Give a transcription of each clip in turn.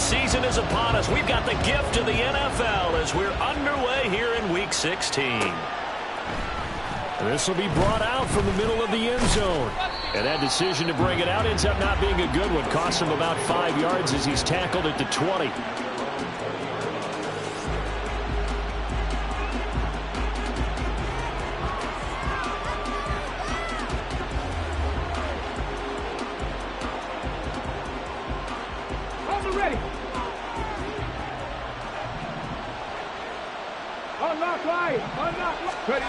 season is upon us. We've got the gift of the NFL as we're underway here in Week 16. This will be brought out from the middle of the end zone. And that decision to bring it out ends up not being a good one. Costs him about 5 yards as he's tackled at the 20. Ready. Unlock line. Unlock. Ready.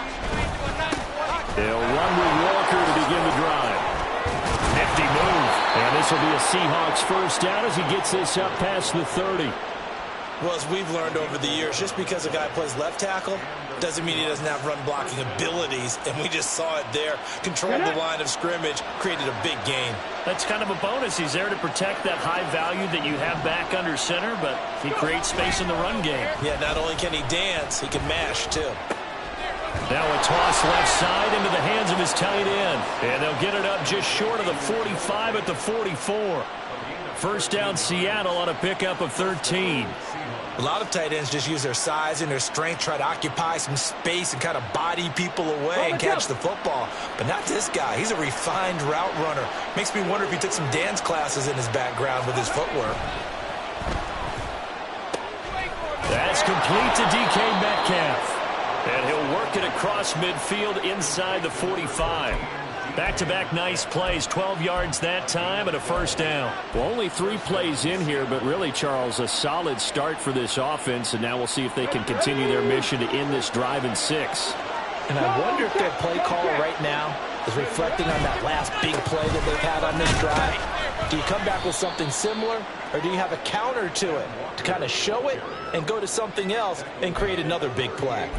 They'll run with Walker to begin the drive. Nifty move. And this will be a Seahawks first down as he gets this up past the 30. Well, as we've learned over the years, just because a guy plays left tackle doesn't mean he doesn't have run blocking abilities, and we just saw it there. Controlled the line of scrimmage, created a big gain. That's kind of a bonus. He's there to protect that high value that you have back under center, but he creates space in the run game. Yeah, not only can he dance, he can mash, too. Now a toss left side into the hands of his tight end. And they'll get it up just short of the 45 at the 44. First down Seattle on a pickup of 13. A lot of tight ends just use their size and their strength, try to occupy some space and kind of body people away and catch the football. But not this guy. He's a refined route runner. Makes me wonder if he took some dance classes in his background with his footwork. That's complete to DK Metcalf. And he'll work it across midfield inside the 45. Back-to-back nice plays, 12 yards that time and a first down. Well, only 3 plays in here, but really, Charles, a solid start for this offense, and now we'll see if they can continue their mission to end this drive in 6. And I wonder if their play call right now is reflecting on that last big play that they've had on this drive. Do you come back with something similar, or do you have a counter to it to kind of show it and go to something else and create another big play?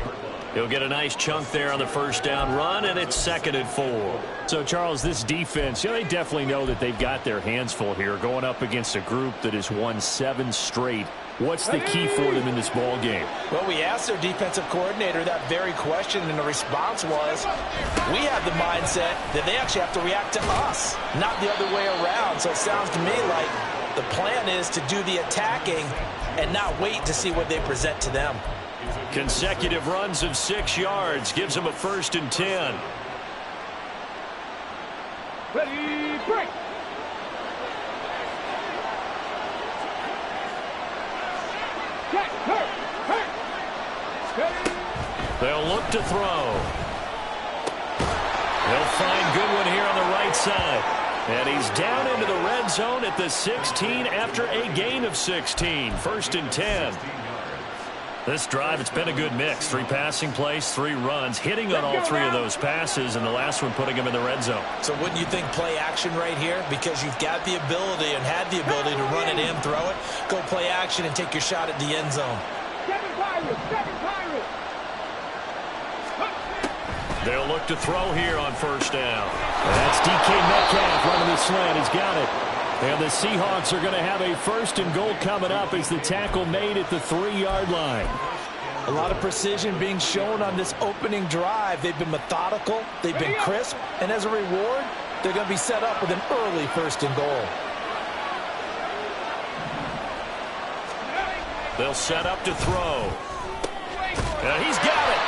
He'll get a nice chunk there on the first down run, and it's 2nd and 4. So, Charles, this defense, they definitely know that they've got their hands full here, going up against a group that has won 7 straight. What's the key for them in this ball game? Well, we asked their defensive coordinator that very question, and the response was, we have the mindset that they actually have to react to us, not the other way around. So it sounds to me like the plan is to do the attacking and not wait to see what they present to them. Consecutive runs of 6 yards gives him a 1st and 10. Ready, break. Get hurt. They'll look to throw. They'll find Goodwin here on the right side. And he's down into the red zone at the 16 after a gain of 16. 1st and 10. This drive, it's been a good mix. 3 passing plays, 3 runs, hitting on all 3 of those passes, and the last one putting him in the red zone. So wouldn't you think play action right here? Because you've got the ability and had the ability to run it in, throw it, go play action, and take your shot at the end zone. They'll look to throw here on first down. That's DK Metcalf running the slant. He's got it. And the Seahawks are going to have a 1st and goal coming up as the tackle made at the 3-yard line. A lot of precision being shown on this opening drive. They've been methodical, they've been crisp, and as a reward, they're going to be set up with an early 1st and goal. They'll set up to throw. And he's got it.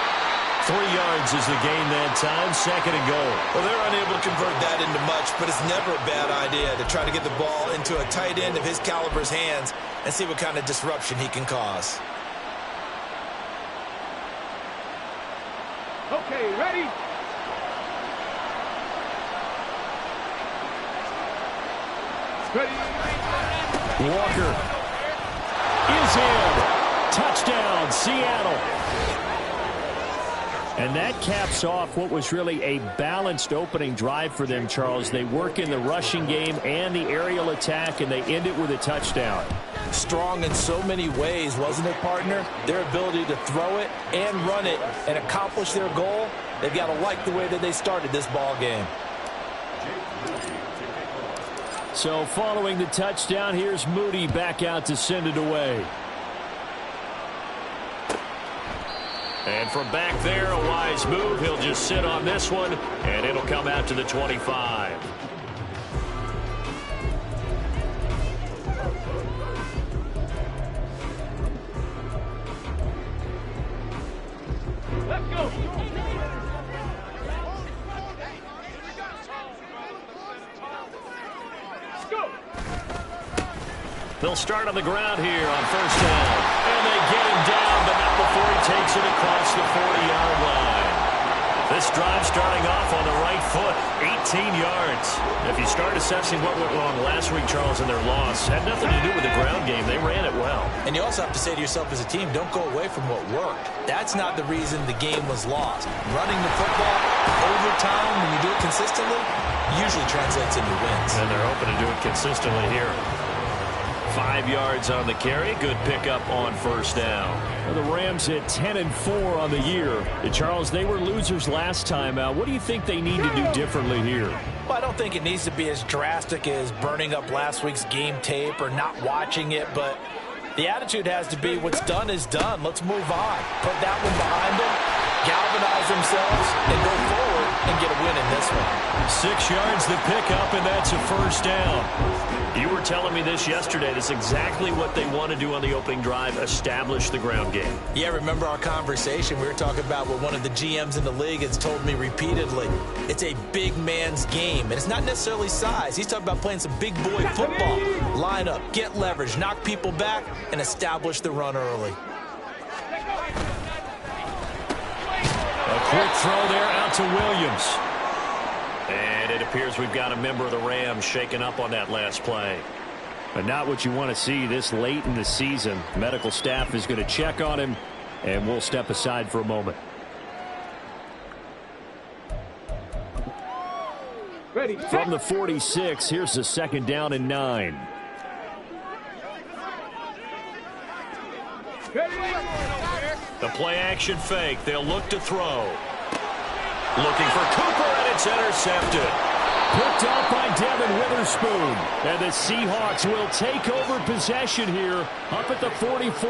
3 yards is the gain that time, 2nd and goal. Well, they're unable to convert that into much, but it's never a bad idea to try to get the ball into a tight end of his caliber's hands and see what kind of disruption he can cause. Okay, ready? Walker is in. Touchdown, Seattle. And that caps off what was really a balanced opening drive for them, Charles. They work in the rushing game and the aerial attack, and they end it with a touchdown. Strong in so many ways, wasn't it, partner? Their ability to throw it and run it and accomplish their goal, they've got to like the way that they started this ball game. So following the touchdown, here's Moody back out to send it away. And from back there, a wise move. He'll just sit on this one, and it'll come out to the 25. They'll start on the ground here on first down. And they get him down, but not before he takes it across the 40-yard line. This drive starting off on the right foot, 18 yards. If you start assessing what went wrong last week, Charles, in their loss, had nothing to do with the ground game. They ran it well. And you also have to say to yourself as a team, don't go away from what worked. That's not the reason the game was lost. Running the football over time, when you do it consistently, usually translates into wins. And they're hoping to do it consistently here. 5 yards on the carry. Good pickup on first down. Well, the Rams at 10-4 on the year. Charles, they were losers last time out. What do you think they need to do differently here? Well, I don't think it needs to be as drastic as burning up last week's game tape or not watching it, but the attitude has to be what's done is done. Let's move on. Put that one behind them, galvanize themselves, and go forward and get a win in this one. 6 yards the pickup, and that's a first down. You were telling me this yesterday. That's exactly what they want to do on the opening drive, establish the ground game. Yeah, remember our conversation? We were talking about what one of the GMs in the league has told me repeatedly. It's a big man's game, and it's not necessarily size. He's talking about playing some big boy football. Line up, get leverage, knock people back, and establish the run early. A quick throw there out to Williams. And it appears we've got a member of the Rams shaken up on that last play. But not what you want to see this late in the season. Medical staff is going to check on him, and we'll step aside for a moment. Ready. From the 46, here's the 2nd down and 9. The play action fake. They'll look to throw. Looking for Cooper, and it's intercepted. Picked off by Devin Witherspoon. And the Seahawks will take over possession here up at the 44.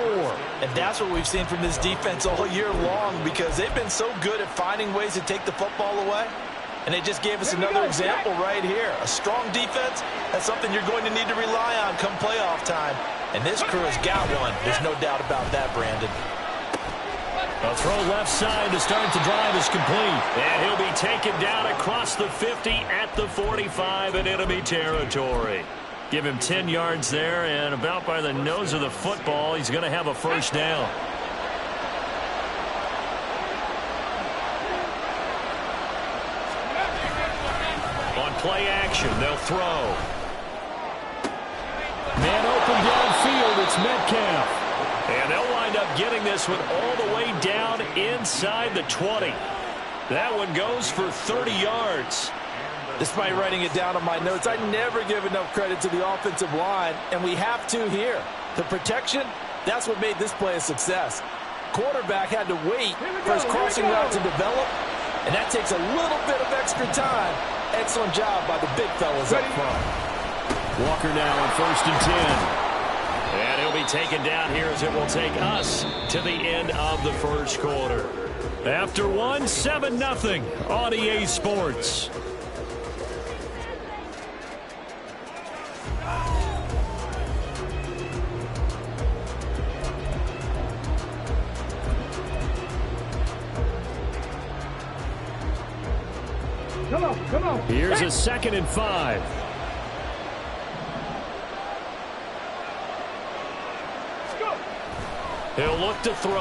And that's what we've seen from this defense all year long, because they've been so good at finding ways to take the football away. And they just gave us another example right here. A strong defense, that's something you're going to need to rely on come playoff time. And this crew has got one. There's no doubt about that, Brandon. A throw left side to start the drive is complete. And he'll be taken down across the 50 at the 45 in enemy territory. Give him 10 yards there, and about by the nose of the football, he's going to have a first down. On play action, they'll throw. Man open downfield, it's Metcalf. And they'll wind up getting this one all the way down inside the 20. That one goes for 30 yards. Despite writing it down on my notes, I never give enough credit to the offensive line, and we have to here. The protection, that's what made this play a success. Quarterback had to wait for his crossing route to develop, and that takes a little bit of extra time. Excellent job by the big fellas up front. Walker now on 1st and 10. And he'll be taken down here as it will take us to the end of the first quarter. After one, 7-0 on EA Sports. Come on. Here's a 2nd and 5. He'll look to throw.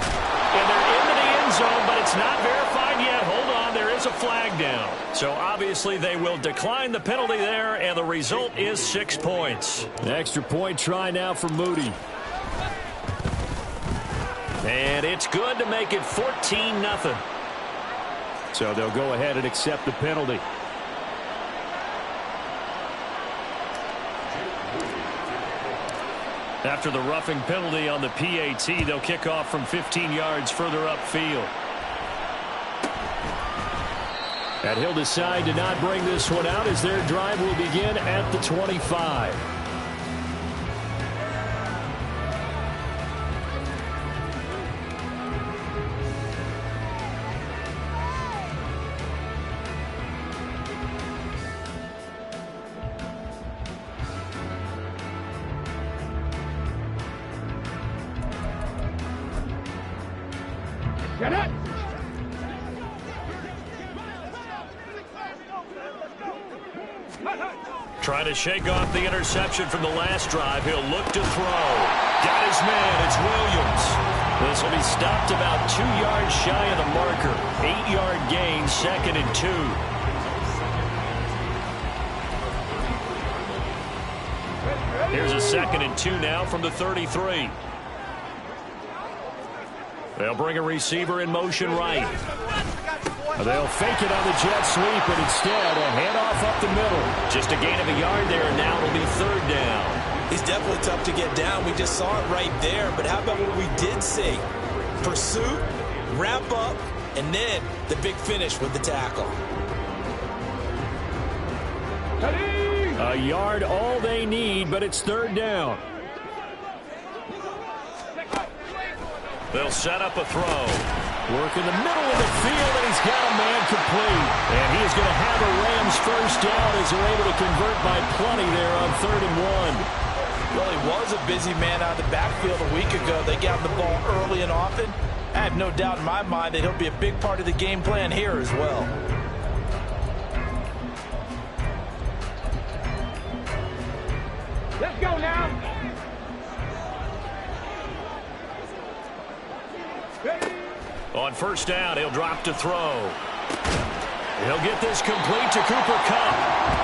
And they're into the end zone, but it's not verified yet. Hold on, there is a flag down. So obviously they will decline the penalty there, and the result is 6 points. An extra point try now for Moody. And it's good to make it 14-0. So they'll go ahead and accept the penalty. After the roughing penalty on the PAT, they'll kick off from 15 yards further upfield. And he'll decide to not bring this one out as their drive will begin at the 25. Get it! Trying to shake off the interception from the last drive. He'll look to throw. Got his man. It's Williams. This will be stopped about 2 yards shy of the marker. 8-yard gain, 2nd and 2. Here's a 2nd and 2 now from the 33. They'll bring a receiver in motion right. They'll fake it on the jet sweep, but instead a handoff up the middle. Just a gain of a yard there, and now it'll be 3rd down. He's definitely tough to get down. We just saw it right there. But how about what we did see? Pursuit, wrap up, and then the big finish with the tackle. A yard all they need, but it's 3rd down. They'll set up a throw. Work in the middle of the field, and he's got a man complete. And he is going to have a Rams 1st down as they're able to convert by plenty there on 3rd and 1. Well, he was a busy man out of the backfield a week ago. They got him the ball early and often. I have no doubt in my mind that he'll be a big part of the game plan here as well. Let's go now. On 1st down, he'll drop to throw. He'll get this complete to Cooper Kupp.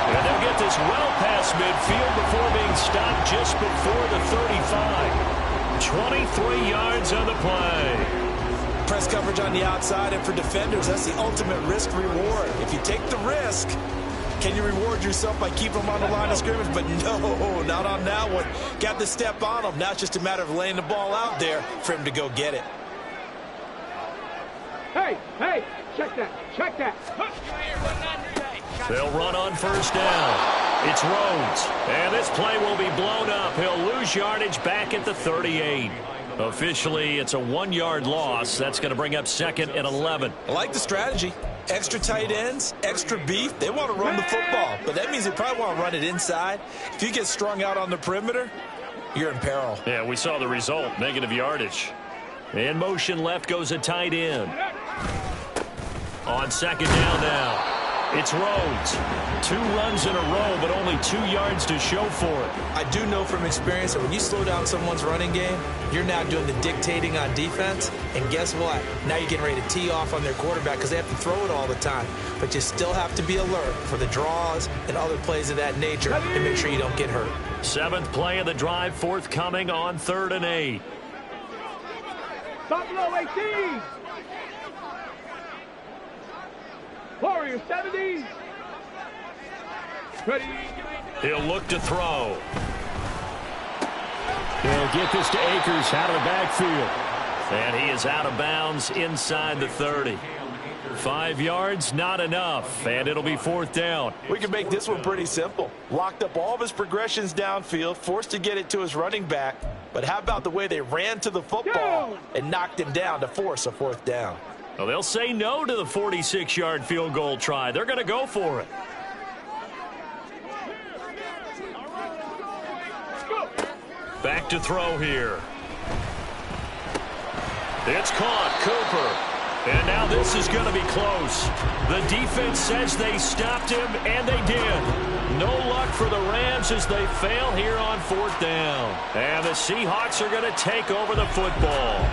And they'll get this well past midfield before being stopped just before the 35. 23 yards on the play. Press coverage on the outside, and for defenders, that's the ultimate risk-reward. If you take the risk, can you reward yourself by keeping them on the line of scrimmage? But no, not on that one. Got the step on him. Now it's just a matter of laying the ball out there for him to go get it. Hey, check that. They'll run on 1st down. It's Rhodes. And this play will be blown up. He'll lose yardage back at the 38. Officially, it's a 1-yard loss. That's going to bring up 2nd and 11. I like the strategy. Extra tight ends, extra beef. They want to run the football, but that means they probably want to run it inside. If you get strung out on the perimeter, you're in peril. Yeah, we saw the result. Negative yardage. In motion left goes a tight end. On 2nd down now. It's Rhodes. 2 runs in a row, but only 2 yards to show for it. I do know from experience that when you slow down someone's running game, you're now doing the dictating on defense. And guess what? Now you're getting ready to tee off on their quarterback because they have to throw it all the time. But you still have to be alert for the draws and other plays of that nature and make sure you don't get hurt. 7th play of the drive forthcoming on 3rd and 8. Buffalo 18. Warriors 70. Ready. He'll look to throw. He'll get this to Akers out of the backfield. And he is out of bounds inside the 30. 5 yards, not enough, and it'll be 4th down. We can make this one pretty simple. Locked up all of his progressions downfield, forced to get it to his running back. But how about the way they ran to the football and knocked him down to force a 4th down? Well, they'll say no to the 46-yard field goal try. They're going to go for it. Back to throw here. It's caught. Cooper. And now this is going to be close. The defense says they stopped him, and they did. No luck for the Rams as they fail here on 4th down. And the Seahawks are going to take over the football.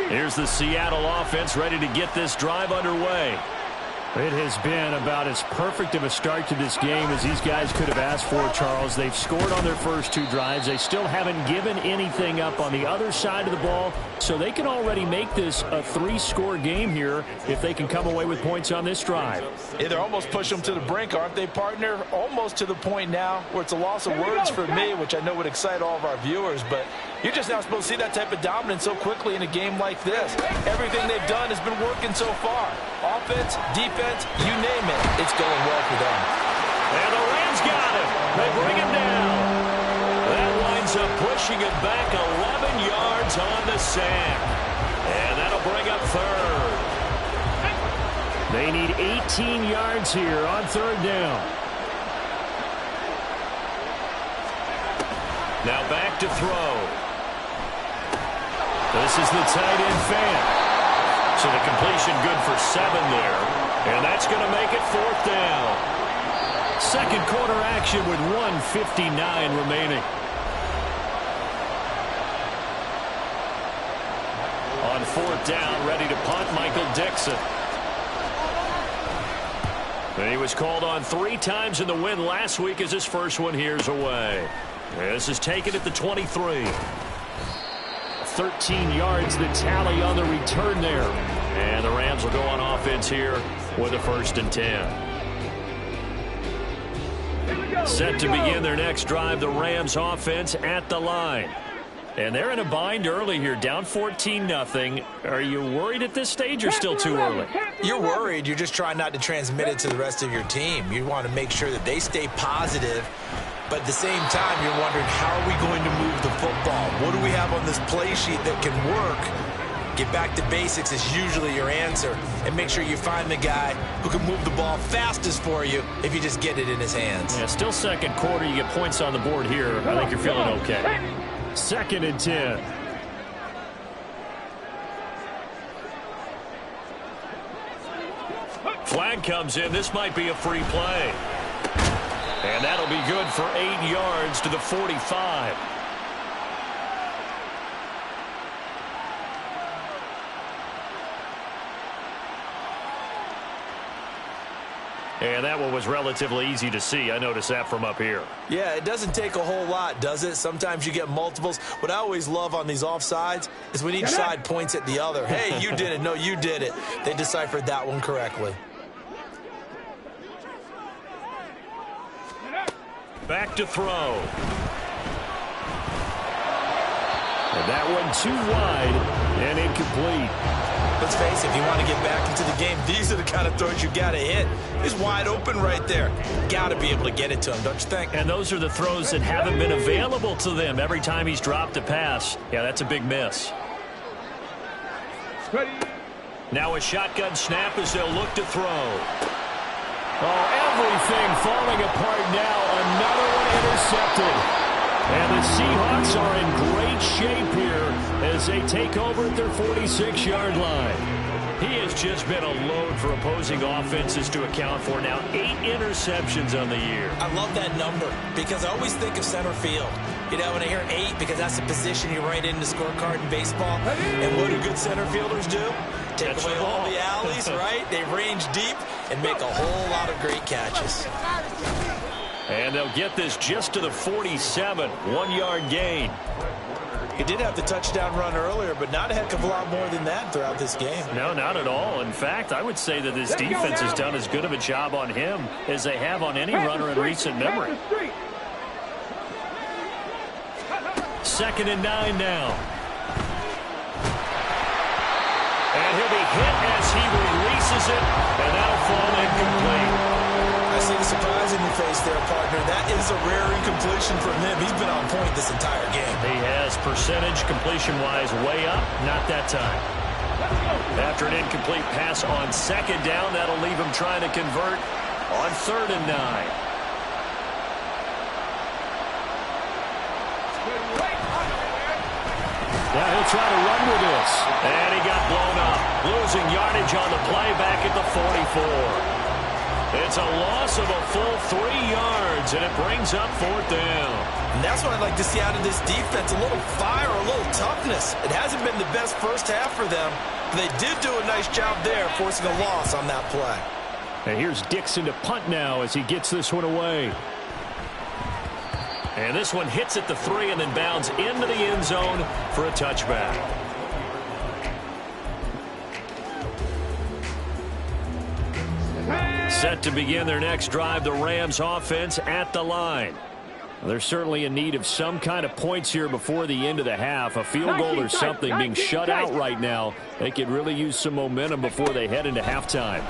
Here's the Seattle offense ready to get this drive underway. It has been about as perfect of a start to this game as these guys could have asked for, Charles. They've scored on their first 2 drives. They still haven't given anything up on the other side of the ball, so they can already make this a 3-score game here if they can come away with points on this drive. Yeah, they're almost pushing them to the brink, aren't they, partner? Almost to the point now where it's a loss of words for me, which I know would excite all of our viewers, but you're just not supposed to see that type of dominance so quickly in a game like this. Everything they've done has been working so far. Offense, defense, you name it, it's going well for them. And the Rams got him. They bring him down. That winds up pushing it back 11 yards on the sack. And that'll bring up 3rd. They need 18 yards here on 3rd down. Now back to throw. This is the tight end fan. So the completion good for 7 there. And that That's going to make it 4th down. Second quarter action with 1:59 remaining. On 4th down, ready to punt, Michael Dixon. He was called on 3 times in the win last week as his first one here's away. This is taken at the 23. 13 yards the tally on the return there. And the Rams will go on offense here with a 1st and 10. Set to begin their next drive, the Rams offense at the line. And they're in a bind early here, down 14-0. Are you worried at this stage or still too early? You're worried. You're just trying not to transmit it to the rest of your team. You want to make sure that they stay positive. But at the same time, you're wondering, how are we going to move the football? What do we have on this play sheet that can work? Get back to basics is usually your answer. And make sure you find the guy who can move the ball fastest for you if you just get it in his hands. Yeah, still second quarter. You get points on the board here. I think you're feeling okay. 2nd and 10. Flag comes in. This might be a free play. And that'll be good for 8 yards to the 45. And that one was relatively easy to see. I noticed that from up here. Yeah, it doesn't take a whole lot, does it? Sometimes you get multiples. What I always love on these offsides is when each side points at the other. Hey, you did it. No, you did it. They deciphered that one correctly. Back to throw. And that one too wide and incomplete. Let's face it, if you want to get back into the game, these are the kind of throws you got to hit. He's wide open right there. Got to be able to get it to him, don't you think? And those are the throws that haven't been available to them every time he's dropped a pass. Yeah, that's a big miss. Now a shotgun snap as they'll look to throw. Oh, everything falling apart now. Another one intercepted. And the Seahawks are in great shape here as they take over at their 46-yard line. He has just been a load for opposing offenses to account for. Now 8 interceptions on the year. I love that number because I always think of center field. You know, when I hear 8, because that's the position you write in the scorecard in baseball. And what do good center fielders do? Take away all the alleys, right? They range deep and make a whole lot of great catches. And they'll get this just to the 47, 1-yard gain. He did have the touchdown run earlier, but not a heck of a lot more than that throughout this game. No, not at all. In fact, I would say that this defense has done as good of a job on him as they have on any runner in recent memory. 2nd and 9 now. And he'll be hit as he releases it, and that'll fall incomplete. I see the surprise in your face there, partner. That is a rare incompletion from him. He's been on point this entire game. He has percentage completion-wise way up. Not that time. After an incomplete pass on 2nd down, that'll leave him trying to convert on 3rd and 9. Now he'll try to run with this. And he got blown up. Losing yardage on the play back at the 44. It's a loss of a full 3 yards, and it brings up 4th down. And that's what I'd like to see out of this defense, a little fire, a little toughness. It hasn't been the best first half for them, but they did do a nice job there forcing a loss on that play. And here's Dixon to punt now as he gets this one away. And this one hits at the 3 and then bounds into the end zone for a touchback. Set to begin their next drive, the Rams offense at the line. They're certainly in need of some kind of points here before the end of the half. A field goal or something. Being shut out right now, they could really use some momentum before they head into halftime.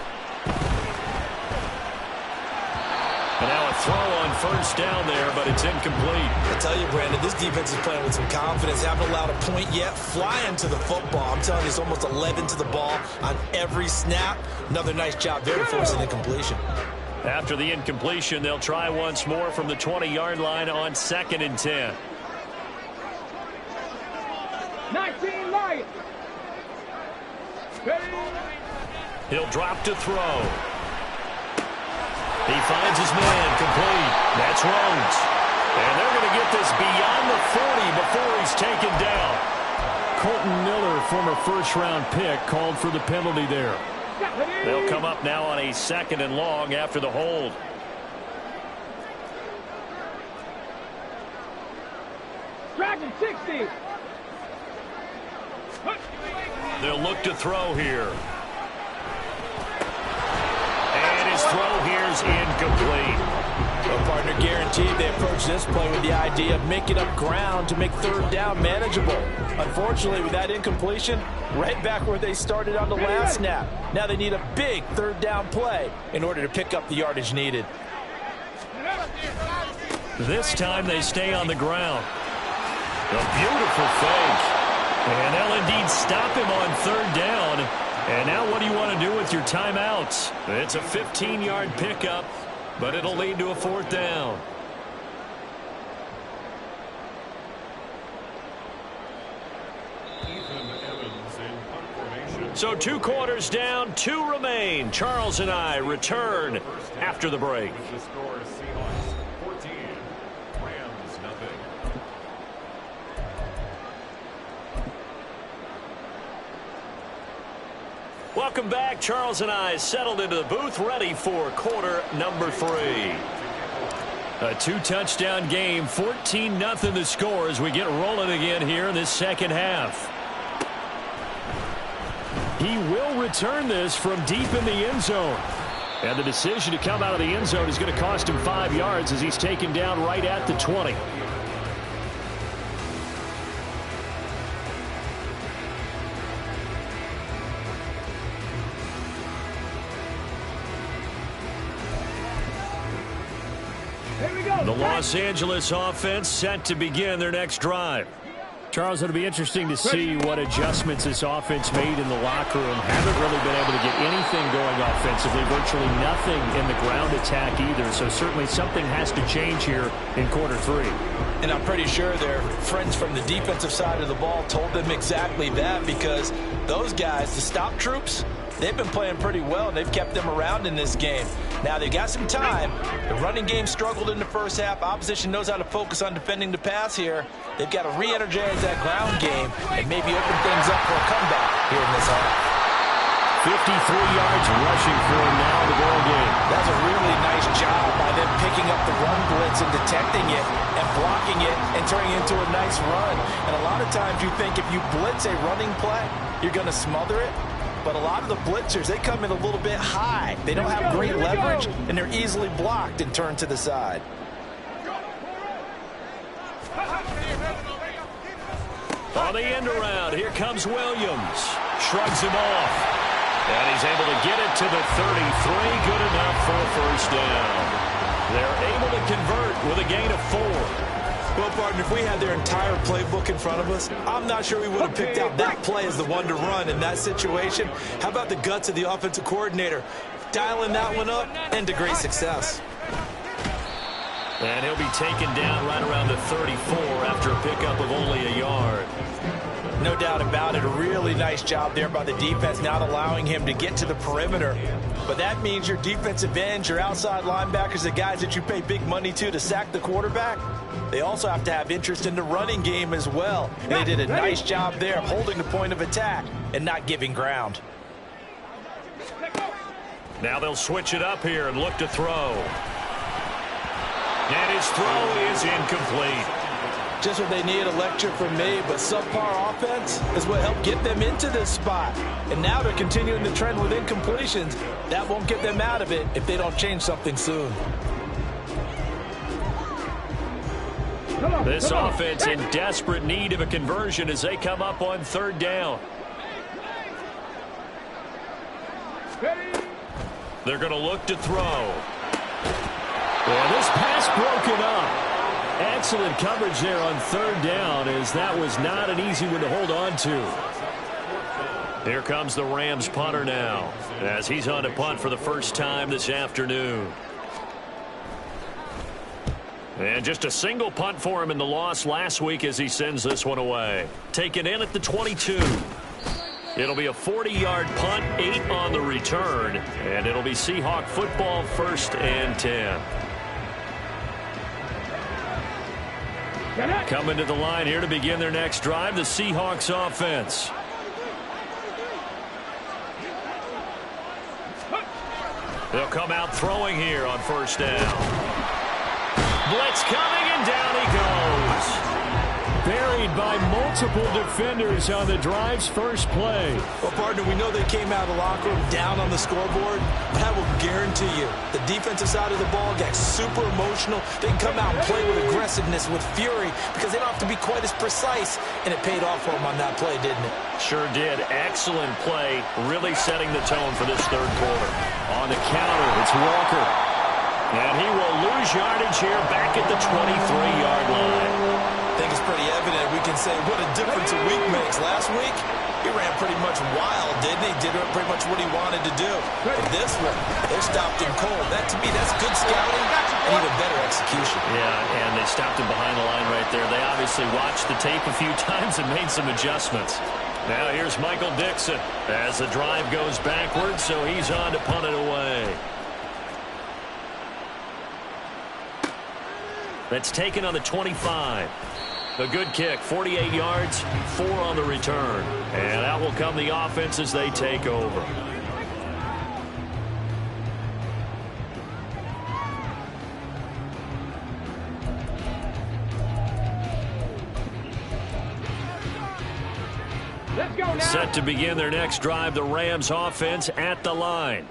And now a throw on 1st down there, but it's incomplete. I tell you, Brandon, this defense is playing with some confidence. Haven't allowed a point yet. Flying to the football. I'm telling you, it's almost 11 to the ball on every snap. Another nice job there to force an incompletion. After the incompletion, they'll try once more from the 20-yard line on 2nd and 10. 19 Lions. He'll drop to throw. He finds his man, complete. That's Rhodes. And they're going to get this beyond the 40 before he's taken down. Colton Miller, former first-round pick, called for the penalty there. They'll come up now on a 2nd and long after the hold. Dragon 60. They'll look to throw here. And his throw here's incomplete. Well, partner, guaranteed they approach this play with the idea of making up ground to make 3rd down manageable. Unfortunately, with that incompletion, right back where they started on the last snap. Now they need a big 3rd down play in order to pick up the yardage needed. This time they stay on the ground. A beautiful fake. And they'll indeed stop him on 3rd down. And now what do you want to do with your timeouts? It's a 15-yard pickup, but it'll lead to a 4th down. So 2 quarters down, 2 remain. Charles and I return after the break. The score is Seahawks 14, Rams nothing. Welcome back. Charles and I settled into the booth, ready for quarter number 3. A 2-touchdown game, 14-0 the score as we get rolling again here in this 2nd half. He will return this from deep in the end zone. And the decision to come out of the end zone is going to cost him 5 yards as he's taken down right at the 20. The Los Angeles offense set to begin their next drive. Charles, it'll be interesting to see what adjustments this offense made in the locker room. Haven't really been able to get anything going offensively, virtually nothing in the ground attack either. So certainly something has to change here in quarter 3. And I'm pretty sure their friends from the defensive side of the ball told them exactly that, because those guys, the stop troops, they've been playing pretty well, and they've kept them around in this game. Now, they've got some time. The running game struggled in the first half. Opposition knows how to focus on defending the pass here. They've got to re-energize that ground game and maybe open things up for a comeback here in this half. 53 yards rushing for him now in the ball game. That's a really nice job by them picking up the run blitz and detecting it and blocking it and turning it into a nice run. And a lot of times you think if you blitz a running play, you're going to smother it. But a lot of the blitzers, they come in a little bit high. They don't have great leverage, and they're easily blocked and turned to the side. On the end around, here comes Williams. Shrugs him off. And he's able to get it to the 33. Good enough for a 1st down. They're able to convert with a gain of 4. Well, partner, if we had their entire playbook in front of us, I'm not sure we would have picked out that play as the one to run in that situation. How about the guts of the offensive coordinator? Dialing that one up and to great success. And he'll be taken down right around the 34 after a pickup of only a yard. No doubt about it. A really nice job there by the defense, not allowing him to get to the perimeter. But that means your defensive ends, your outside linebackers, the guys that you pay big money to sack the quarterback, they also have to have interest in the running game as well. And they did a nice job there of holding the point of attack and not giving ground. Now they'll switch it up here and look to throw. And his throw is incomplete. Just what they need, a lecture from me, but subpar offense is what helped get them into this spot. And now they're continuing the trend with incompletions. That won't get them out of it if they don't change something soon. This offense in desperate need of a conversion as they come up on 3rd down. They're going to look to throw. Well, this pass broken up. Excellent coverage there on 3rd down, as that was not an easy one to hold on to. Here comes the Rams punter now, as he's on to punt for the first time this afternoon. And just a single punt for him in the loss last week as he sends this one away. Taken in at the 22. It'll be a 40-yard punt, 8 on the return, and it'll be Seahawk football, 1st and 10. Coming to the line here to begin their next drive, the Seahawks offense. They'll come out throwing here on 1st down. Blitz coming, and down he goes. Buried by multiple defenders on the drive's first play. Well, partner, we know they came out of the locker room down on the scoreboard, but I will guarantee you the defensive side of the ball got super emotional. They can come out and play with aggressiveness, with fury, because they don't have to be quite as precise, and it paid off for them on that play, didn't it? Sure did. Excellent play, really setting the tone for this 3rd quarter. On the counter, it's Walker. And he will lose yardage here back at the 23-yard line. I think it's pretty evident we can say what a difference a week makes. Last week, he ran pretty much wild, didn't he? Did pretty much what he wanted to do. But this one, they stopped him cold. That, to me, that's good scouting and even better execution. Yeah, and they stopped him behind the line right there. They obviously watched the tape a few times and made some adjustments. Now here's Michael Dixon as the drive goes backwards, so he's on to punt it away. That's taken on the 25. A good kick, 48 yards, 4 on the return. And out will come the offense as they take over. Let's go now. Set to begin their next drive, the Rams offense at the line.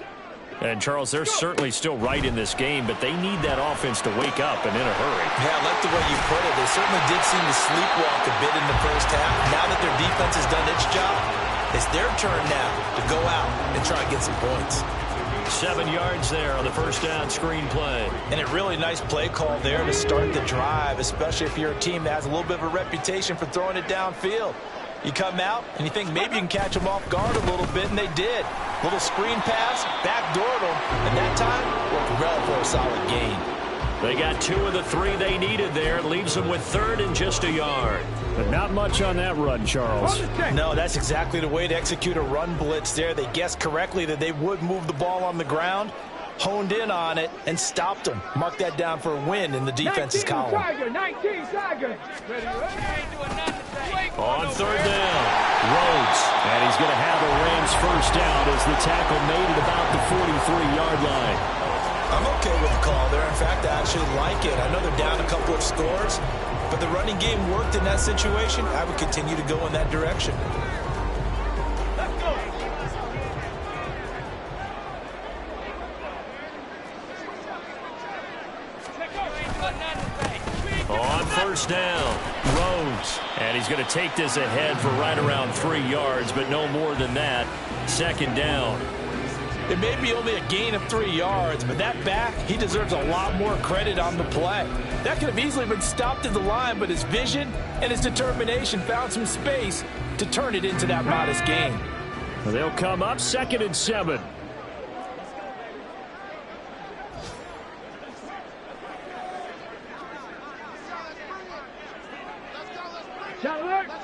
And, Charles, they're certainly still right in this game, but they need that offense to wake up and in a hurry. Yeah, I like the way you put it. They certainly did seem to sleepwalk a bit in the first half. Now that their defense has done its job, it's their turn now to go out and try and get some points. 7 yards there on the 1st down screen play. And a really nice play call there to start the drive, especially if you're a team that has a little bit of a reputation for throwing it downfield. You come out and you think maybe you can catch them off guard a little bit, and they did. Little screen pass, backdoored them, and that time worked well for a solid gain. They got 2 of the 3 they needed there. It leaves them with 3rd and just a yard. But not much on that run, Charles. No, that's exactly the way to execute a run blitz there. They guessed correctly that they would move the ball on the ground, honed in on it, and stopped them. Mark that down for a win in the defense's column. 19 Tiger. On 3rd down, Rhodes. And he's going to have a Rams 1st down as the tackle made it about the 43-yard line. I'm okay with the call there. In fact, I actually like it. I know they're down a couple of scores, but the running game worked in that situation. I would continue to go in that direction. Let's go. On 1st down, Rhodes. And he's going to take this ahead for right around 3 yards, but no more than that. 2nd down. It may be only a gain of 3 yards, but that back, he deserves a lot more credit on the play. That could have easily been stopped at the line, but his vision and his determination found some space to turn it into that modest gain. They'll come up 2nd and 7.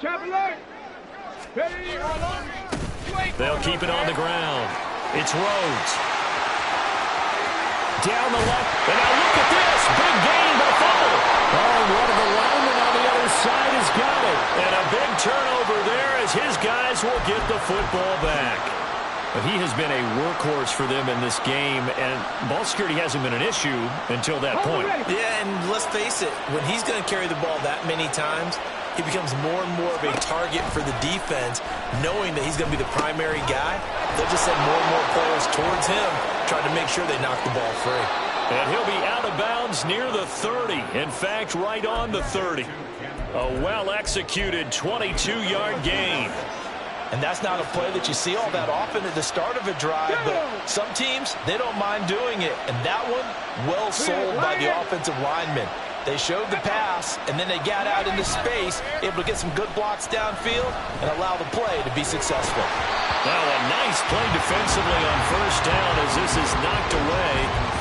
Chop alert. Ready. They'll keep it on the ground. It's Rhodes. Down the left. And now look at this. Big gain, but a fumble. Oh, one of the linemen on the other side has got it. And a big turnover there as his guys will get the football back. But he has been a workhorse for them in this game, and ball security hasn't been an issue until that point. Yeah, and let's face it, when he's going to carry the ball that many times, he becomes more and more of a target for the defense, knowing that he's going to be the primary guy. They'll just send more and more players towards him, trying to make sure they knock the ball free. And he'll be out of bounds near the 30. In fact, right on the 30. A well-executed 22-yard gain. And that's not a play that you see all that often at the start of a drive, but some teams, they don't mind doing it. And that one, well sold by the offensive lineman. They showed the pass, and then they got out into space, able to get some good blocks downfield and allow the play to be successful. Now a nice play defensively on 1st down as this is knocked away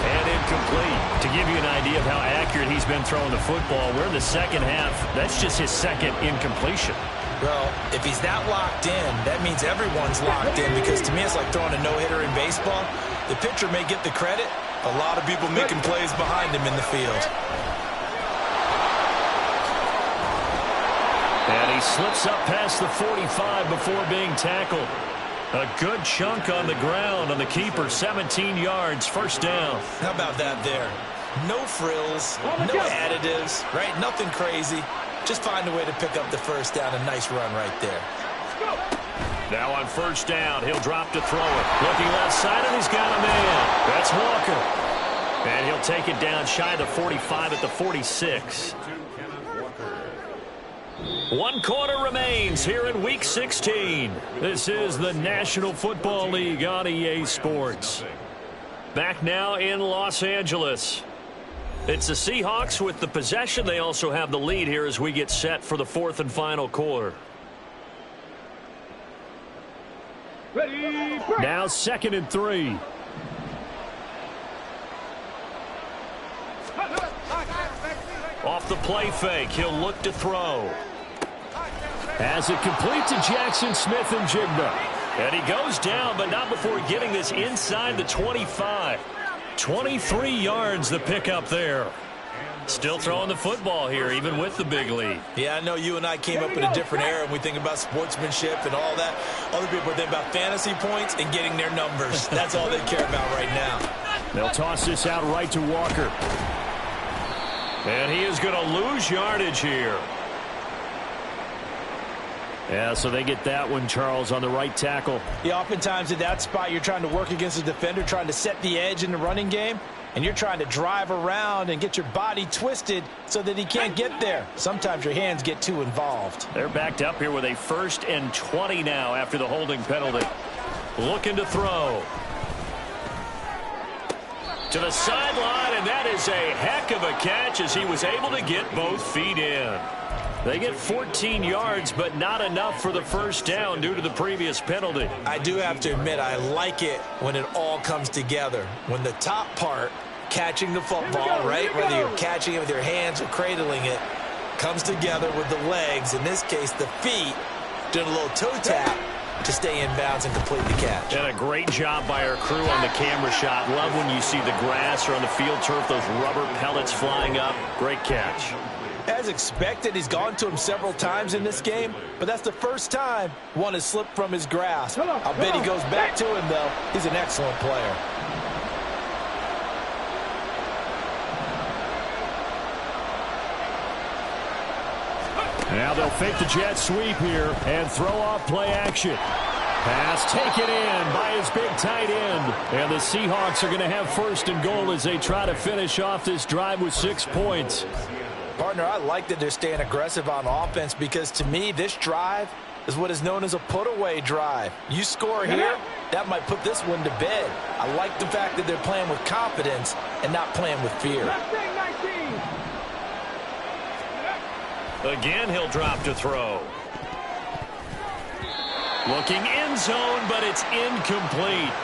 and incomplete. incomplete. To give you an idea of how accurate he's been throwing the football, we're in the second half. That's just his second incompletion. Well, if he's that locked in, that means everyone's locked in, because to me it's like throwing a no-hitter in baseball. The pitcher may get the credit, a lot of people making plays behind him in the field. And he slips up past the 45 before being tackled. A good chunk on the ground on the keeper, 17 yards, first down. How about that there? No frills, no additives, right? Nothing crazy. Just find a way to pick up the first down. A nice run right there. Now on first down, he'll drop to throw it. Looking left side, and he's got a man. That's Walker. And he'll take it down shy of the 45 at the 46. 1 quarter remains here in Week 16. This is the National Football League on EA Sports. Back now in Los Angeles. It's the Seahawks with the possession. They also have the lead here as we get set for the 4th and final quarter. Ready, break. Now 2nd and 3. Off the play fake, he'll look to throw. As it complete to Jackson Smith and Jigba. And he goes down, but not before getting this inside the 25. 23 yards the pickup there. Still throwing the football here, even with the big lead. Yeah, I know you and I came up in a different era, and we think about sportsmanship and all that. Other people are thinking about fantasy points and getting their numbers. That's all they care about right now. They'll toss this out right to Walker. And he is going to lose yardage here. Yeah, so they get that one, Charles, on the right tackle. Yeah, oftentimes at that spot, you're trying to work against a defender, trying to set the edge in the running game, and you're trying to drive around and get your body twisted so that he can't get there. Sometimes your hands get too involved. They're backed up here with a 1st and 20 now after the holding penalty. Looking to throw. To the sideline, and that is a heck of a catch as he was able to get both feet in. They get 14 yards, but not enough for the first down due to the previous penalty. I do have to admit, I like it when it all comes together. When the top part, catching the football, right, whether you're catching it with your hands or cradling it, comes together with the legs, in this case the feet, doing a little toe tap to stay in bounds and complete the catch. And a great job by our crew on the camera shot. Love when you see the grass or on the field turf, those rubber pellets flying up. Great catch. As expected, he's gone to him several times in this game, but that's the first time one has slipped from his grasp. I'll bet he goes back to him, though. He's an excellent player. Now they'll fake the jet sweep here and throw off play action. Pass taken in by his big tight end. And the Seahawks are going to have 1st and goal as they try to finish off this drive with 6 points. Partner, I like that they're staying aggressive on offense, because to me, this drive is what is known as a put-away drive. You score here, that might put this one to bed. I like the fact that they're playing with confidence and not playing with fear. Again, he'll drop to throw. Looking end zone, but it's incomplete.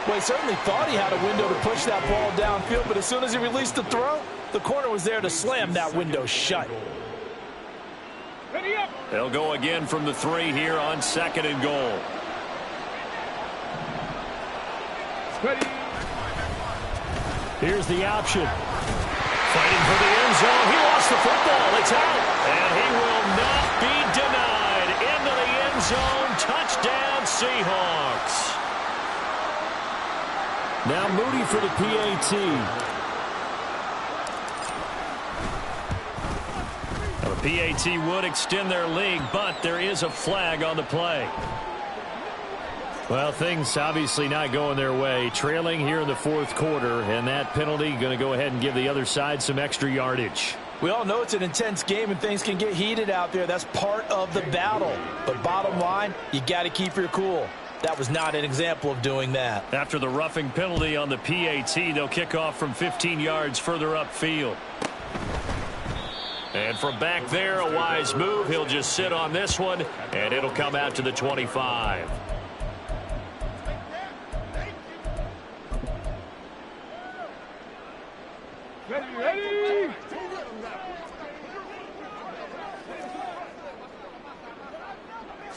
Well, he certainly thought he had a window to push that ball downfield, but as soon as he released the throw, the corner was there to slam that window shut. They'll go again from the 3 here on 2nd and goal. Here's the option. Fighting for the end zone. He lost the football. It's out. And he will not be denied. Into the end zone. Touchdown, Seahawks. Now Moody for the PAT. The PAT would extend their lead, but there is a flag on the play. Well, things obviously not going their way. Trailing here in the 4th quarter, and that penalty going to go ahead and give the other side some extra yardage. We all know it's an intense game and things can get heated out there. That's part of the battle. But bottom line, you got to keep your cool. That was not an example of doing that. After the roughing penalty on the PAT, they'll kick off from 15 yards further upfield. And from back there, a wise move. He'll just sit on this one, and it'll come out to the 25. Ready.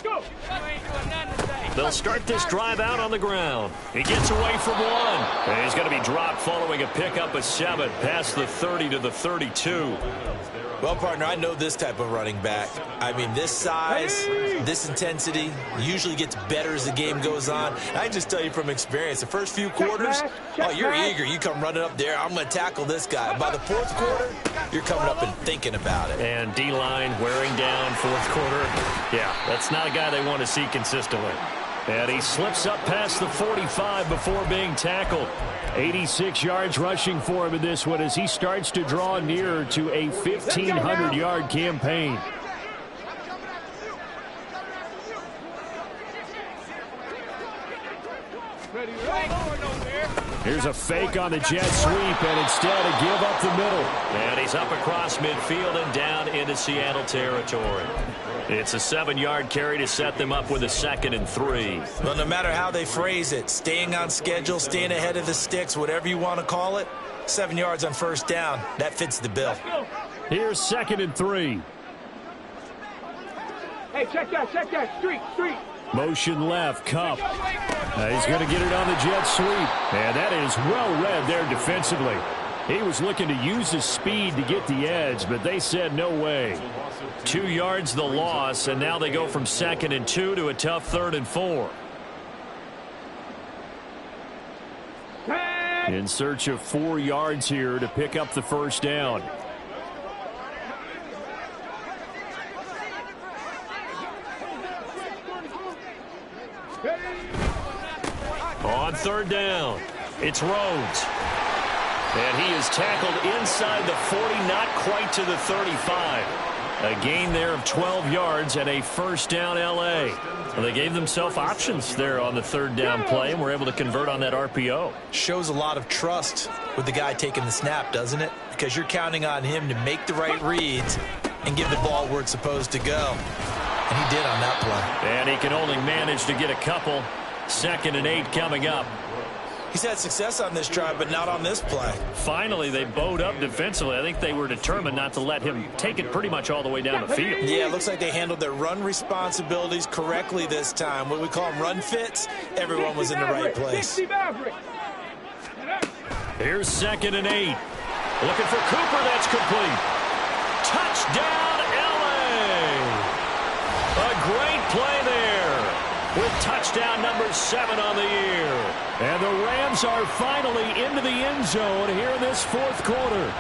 Go. They'll start this drive out on the ground. He gets away from one. And he's going to be dropped following a pickup of 7 past the 30 to the 32. Well, partner, I know this type of running back. I mean, this size, this intensity usually gets better as the game goes on. I can just tell you from experience, the first few quarters, oh, you're eager. You come running up there, I'm going to tackle this guy. By the fourth quarter, you're coming up and thinking about it. And D-line wearing down fourth quarter. Yeah, that's not a guy they want to see consistently. And he slips up past the 45 before being tackled. 86 yards rushing for him in this one as he starts to draw nearer to a 1,500-yard campaign. Here's a fake on the jet sweep, and instead a give up the middle. And he's up across midfield and down into Seattle territory. It's a 7-yard carry to set them up with a 2nd and 3. Well, no matter how they phrase it, staying on schedule, staying ahead of the sticks, whatever you want to call it, 7 yards on first down, that fits the bill. Here's 2nd and 3. Hey, check that. Street. Motion left, Cup. He's going to get it on the jet sweep. And that is well read there defensively. He was looking to use his speed to get the edge, but they said no way. 2 yards the loss, and now they go from 2nd and 2 to a tough 3rd and 4. In search of 4 yards here to pick up the first down. On 3rd down, it's Rhodes. And he is tackled inside the 40, not quite to the 35. A gain there of 12 yards and a first down L.A. Well, they gave themselves options there on the 3rd down play and were able to convert on that RPO. Shows a lot of trust with the guy taking the snap, doesn't it? Because you're counting on him to make the right reads and give the ball where it's supposed to go. And he did on that play. And he can only manage to get a couple. 2nd and 8 coming up. He's had success on this drive, but not on this play. Finally, they bowed up defensively. I think they were determined not to let him take it pretty much all the way down the field. Yeah, it looks like they handled their run responsibilities correctly this time. What we call them run fits, everyone was in the right place. Here's 2nd and 8. Looking for Cooper. That's complete. Touchdown, L.A. A great play there, with touchdown number 7 on the year. And the Rams are finally into the end zone here in this 4th quarter.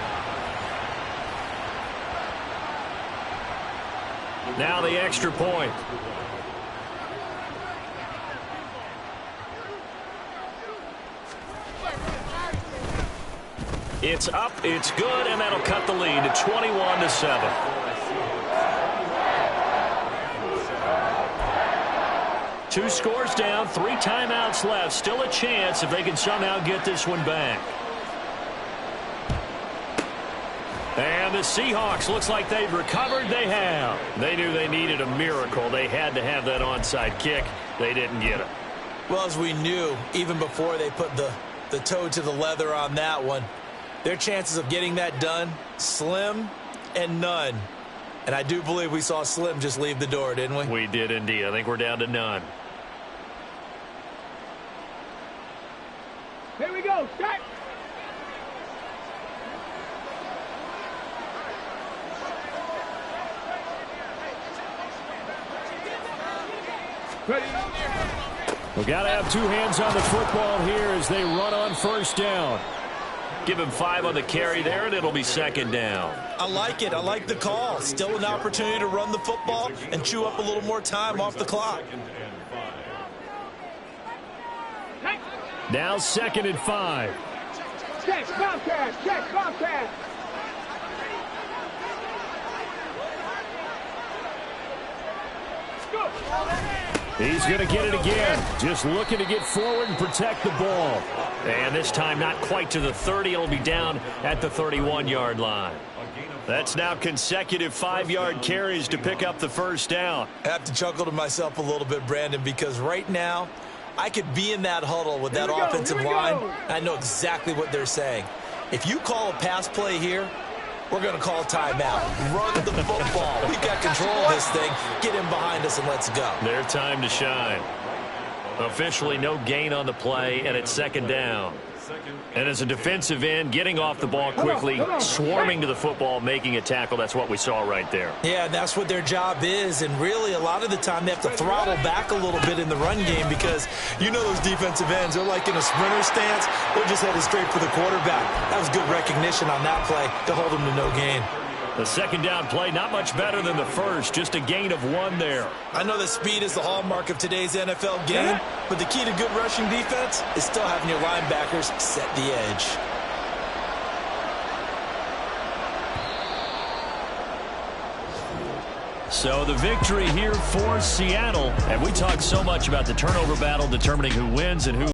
Now the extra point. It's up, it's good, and that'll cut the lead to 21-7. 2 scores down, 3 timeouts left. Still a chance if they can somehow get this one back. And the Seahawks looks like they've recovered. They have. They knew they needed a miracle. They had to have that onside kick. They didn't get it. Well, as we knew, even before they put the toe to the leather on that one, their chances of getting that done, slim and none. And I do believe we saw Slim just leave the door, didn't we? We did indeed. I think we're down to none. Here we go. Start. Ready. We've got to have 2 hands on the football here as they run on first down. Give him 5 on the carry there, and it'll be 2nd down. I like it. I like the call. Still an opportunity to run the football and chew up a little more time off the clock. Now 2nd and 5. Check, Bobcat. Check, Bobcat. Go. He's going to get it again. Just looking to get forward and protect the ball. And this time not quite to the 30. It'll be down at the 31-yard line. That's now consecutive 5-yard carries to pick up the first down. I have to chuckle to myself a little bit, Brandon, because right now I could be in that huddle with that offensive line. I know exactly what they're saying. If you call a pass play here, we're going to call timeout. Run the football. We've got control of this thing. Get him behind us and let's go. Their time to shine. Officially no gain on the play, and it's second down. And as a defensive end, getting off the ball quickly, swarming to the football, making a tackle, that's what we saw right there. Yeah, and that's what their job is. And really, a lot of the time, they have to throttle back a little bit in the run game because you know those defensive ends, they're like in a sprinter stance. They're just headed straight for the quarterback. That was good recognition on that play to hold them to no gain. The second down play, not much better than the first, just a gain of 1 there. I know that speed is the hallmark of today's NFL game, but the key to good rushing defense is still having your linebackers set the edge. So the victory here for Seattle. And we talked so much about the turnover battle, determining who wins and who